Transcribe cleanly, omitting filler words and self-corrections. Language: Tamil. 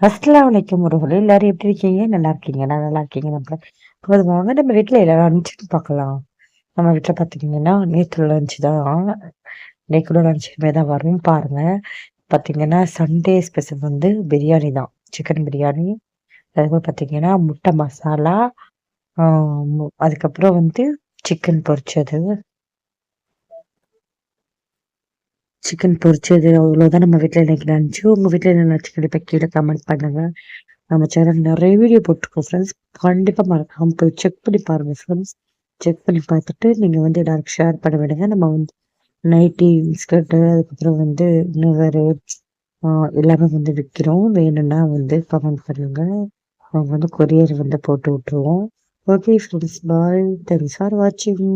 அஸ்ஸலாமு அலைக்கும் உறவுகளே! எல்லாரும் எப்படி இருக்கீங்க? நல்லா இருக்கீங்க. நான் நல்லா இருக்கீங்க நம்புறேன். வாங்க நம்ம வீட்ல எல்லா லஞ்சுன்னு பார்க்கலாம். நம்ம வீட்ல பார்த்தீங்கன்னா, நேத்து லஞ்ச் தான். இன்னைக்கு கூட லஞ்ச் இனிமே தான் வரும் பாருங்க. பார்த்தீங்கன்னா, சண்டே ஸ்பெஷல் வந்து பிரியாணி தான். சிக்கன் பிரியாணி. அதுக்கப்புறம் பார்த்தீங்கன்னா, முட்டை மசாலா, ஆ அதுக்கப்புறம் வந்து சிக்கன் பொரிச்சது. சிக்கன் பொரிச்சது அவ்வளோதான் நம்ம வீட்ல இன்னைக்கு லஞ்ச்சு. உங்க வீட்ல என்ன லஞ்ச் கண்டிப்பா கீழ கமெண்ட் பண்ணுங்க. நம்ம சேனல் நெறைய வீடியோ போட்டுருக்கோம் ஃப்ரெண்ட்ஸ். கண்டிப்பா மறக்காம போய் செக் பண்ணி பாருங்க ஃப்ரெண்ட்ஸ். செக் பண்ணி பார்த்துட்டு நீங்க வந்து எல்லாருக்கும் ஷேர் பண்ண விடுங்க. நம்ம வந்து நைட்டி, ஸ்கர்ட்டு அதுக்கப்புறம் வந்து இன்னொரு ஆ எல்லாமே வந்து விக்கிறோம். வேணும்னா வந்து கமெண்ட் பண்ணுங்க. நாங்க வந்து கொரியர் வந்து போட்டு விட்டுருவோம். Okay friends bye. Thanks for வாட்சிங்.